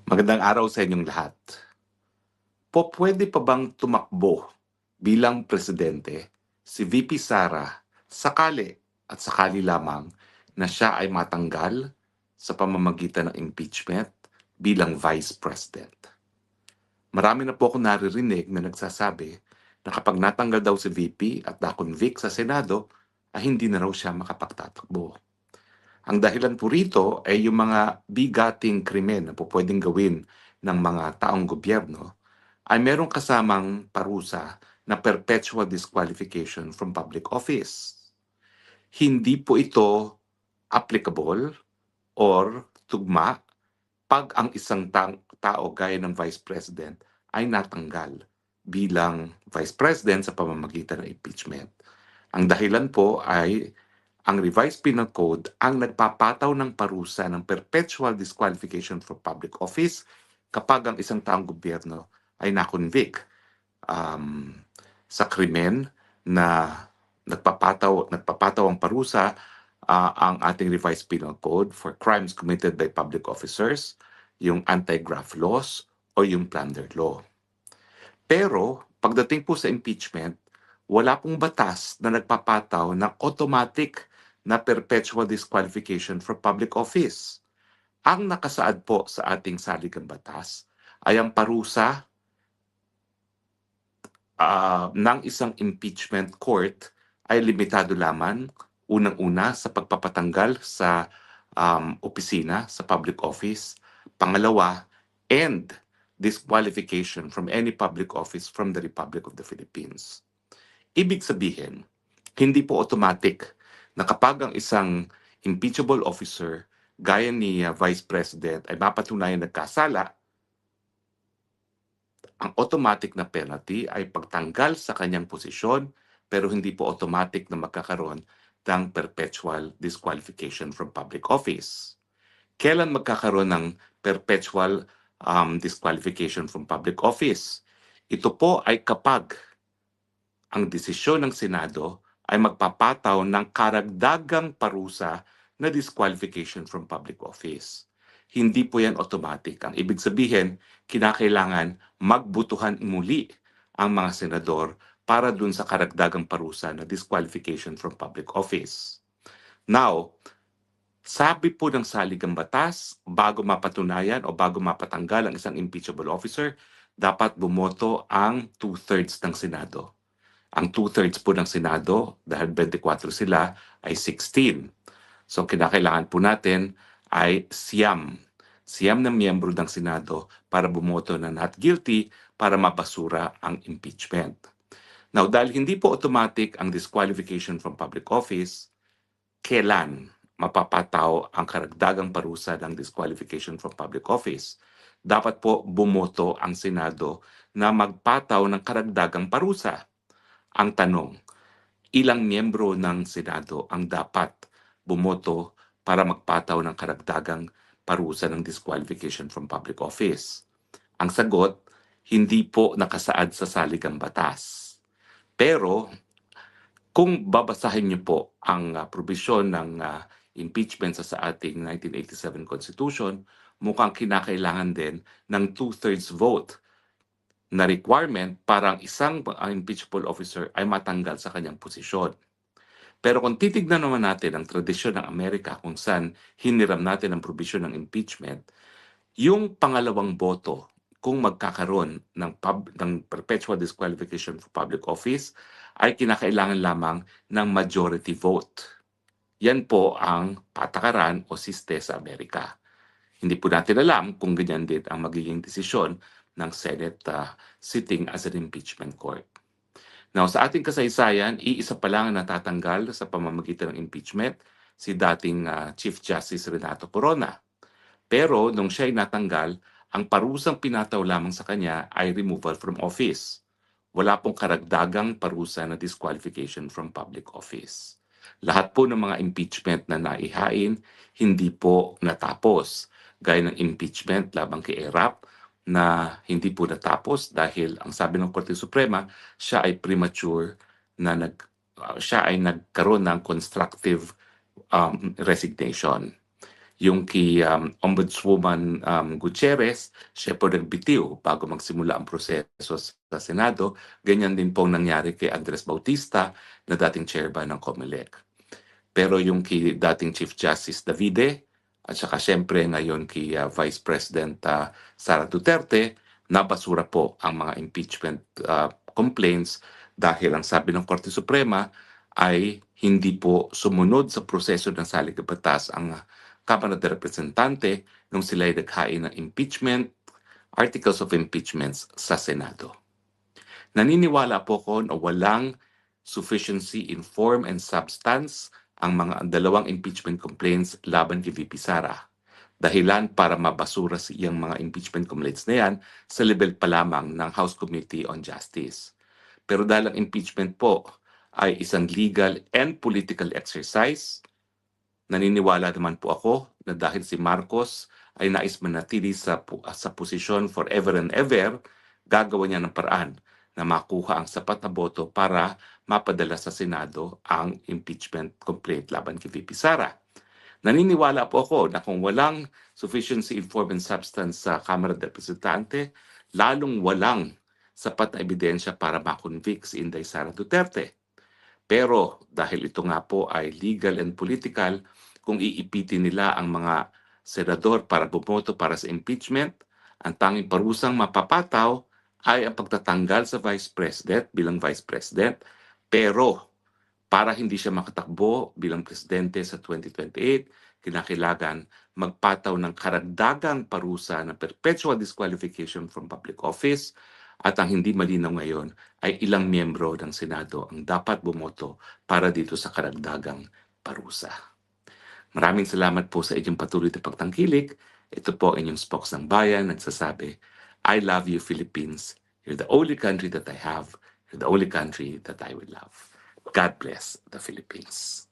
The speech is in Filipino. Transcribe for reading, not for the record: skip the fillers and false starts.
Magandang araw sa inyong lahat. Pwede pa bang tumakbo bilang presidente si VP Sara sakali at sakali lamang na siya ay matanggal sa pamamagitan ng impeachment bilang Vice President? Marami na po ako naririnig na nagsasabi na kapag natanggal daw si VP at na-convict sa Senado, ay hindi na raw siya makapagtatakbo. Ang dahilan po rito ay yung mga bigating krimen na po pwedeng gawin ng mga taong gobyerno ay merong kasamang parusa na perpetual disqualification from public office. Hindi po ito applicable or tugma pag ang isang tao gaya ng Vice President ay natanggal bilang Vice President sa pamamagitan ng impeachment. Ang dahilan po ay ang Revised Penal Code ang nagpapataw ng parusa ng perpetual disqualification for public office kapag ang isang taong gobyerno ay na-convict sa krimen na nagpapataw ang parusa ang ating Revised Penal Code for crimes committed by public officers, yung anti-graft laws o yung plunder law. Pero pagdating po sa impeachment, wala pong batas na nagpapataw ng automatic na perpetual disqualification for public office. Ang nakasaad po sa ating saligang batas ay ang parusa ng isang impeachment court ay limitado lamang unang-una sa pagpapatanggal sa opisina, sa public office. Pangalawa, and disqualification from any public office from the Republic of the Philippines. Ibig sabihin, hindi po automatic na kapag ang isang impeachable officer gaya ni Vice President ay mapatunayan nagkasala, ang automatic na penalty ay pagtanggal sa kanyang posisyon pero hindi po automatic na magkakaroon ng perpetual disqualification from public office. Kailan magkakaroon ng perpetual disqualification from public office? Ito po ay kapag ang desisyon ng Senado ay magpapataw ng karagdagang parusa na disqualification from public office. Hindi po yan automatic. Ang ibig sabihin, kinakailangan magbutuhan muli ang mga senador para dun sa karagdagang parusa na disqualification from public office. Now, sabi po ng saligang batas, bago mapatunayan o bago mapatanggal ang isang impeachable officer, dapat bumoto ang 2/3 ng Senado. Ang 2/3 po ng Senado, dahil 24 sila, ay 16. So kinakailangan po natin ay siyam na miyembro ng Senado para bumoto na not guilty para mapasura ang impeachment. Now, dahil hindi po automatic ang disqualification from public office, kailan mapapataw ang karagdagang parusa ng disqualification from public office? Dapat po bumoto ang Senado na magpataw ng karagdagang parusa. Ang tanong, ilang miyembro ng Senado ang dapat bumoto para magpataw ng karagdagang parusa ng disqualification from public office? Ang sagot, hindi po nakasaad sa saligang batas. Pero kung babasahin niyo po ang probisyon ng impeachment sa ating 1987 Constitution, mukhang kinakailangan din ng 2/3 vote na requirement para ang isang impeachable officer ay matanggal sa kanyang posisyon. Pero kung titignan naman natin ang tradisyon ng Amerika kung saan hiniram natin ang probisyon ng impeachment, yung pangalawang boto kung magkakaroon ng perpetual disqualification for public office ay kinakailangan lamang ng majority vote. Yan po ang patakaran o siste sa Amerika. Hindi po natin alam kung ganyan din ang magiging desisyon ng Senate sitting as an impeachment court. Now, sa ating kasaysayan, iisa pa lang ang natatanggal sa pamamagitan ng impeachment, si dating Chief Justice Renato Corona. Pero nung siya ay natanggal, ang parusang pinataw lamang sa kanya ay removal from office. Wala pong karagdagang parusa na disqualification from public office. Lahat po ng mga impeachment na naihain, hindi po natapos. Gaya ng impeachment labang kay Erap na hindi po natapos dahil ang sabi ng Korte Suprema, siya ay premature na siya ay nagkaroon ng constructive resignation. Yung kay Ombudswoman Gutierrez, siya po nagbitiw bago magsimula ang proseso sa Senado. Ganyan din po nangyari kay Andres Bautista na dating chairman ng COMELEC. Pero yung kay dating Chief Justice Davide at saka siyempre ngayon kay Vice President Sara Duterte, nabasura po ang mga impeachment complaints dahil ang sabi ng Korte Suprema ay hindi po sumunod sa proseso ng salik na batas ang Kamara de Representante nung sila ay naghain ng impeachment, articles of impeachments sa Senado. Naniniwala po ko na walang sufficiency in form and substance ang mga dalawang impeachment complaints laban kay VP Sara. Dahilan para mabasura siyang mga impeachment complaints na yan sa level pa lamang ng House Committee on Justice. Pero dahil ang impeachment po ay isang legal and political exercise, naniniwala naman po ako na dahil si Marcos ay nais manatili sa posisyon forever and ever, gagawa niya ng paraan na makuha ang sapat na boto para mapadala sa Senado ang impeachment complaint laban kay VP Sara. Naniniwala po ako na kung walang sufficiency in form and substance sa Kamara de Representante, lalong walang sapat na ebidensya para makonvict si Inday Sara Duterte. Pero dahil ito nga po ay legal and political, kung iipitin nila ang mga senador para bumoto para sa impeachment, ang tanging parusang mapapataw ay ang pagtatanggal sa Vice President bilang Vice President. Pero para hindi siya makatakbo bilang Presidente sa 2028, kinakailangan magpataw ng karagdagang parusa ng perpetual disqualification from public office. At ang hindi malinaw ngayon ay ilang miyembro ng Senado ang dapat bumoto para dito sa karagdagang parusa. Maraming salamat po sa inyong patuloy na pagtangkilik. Ito po ang inyong spokes ng bayan nagsasabi, I love you, Philippines. You're the only country that I have. You're the only country that I will love. God bless the Philippines.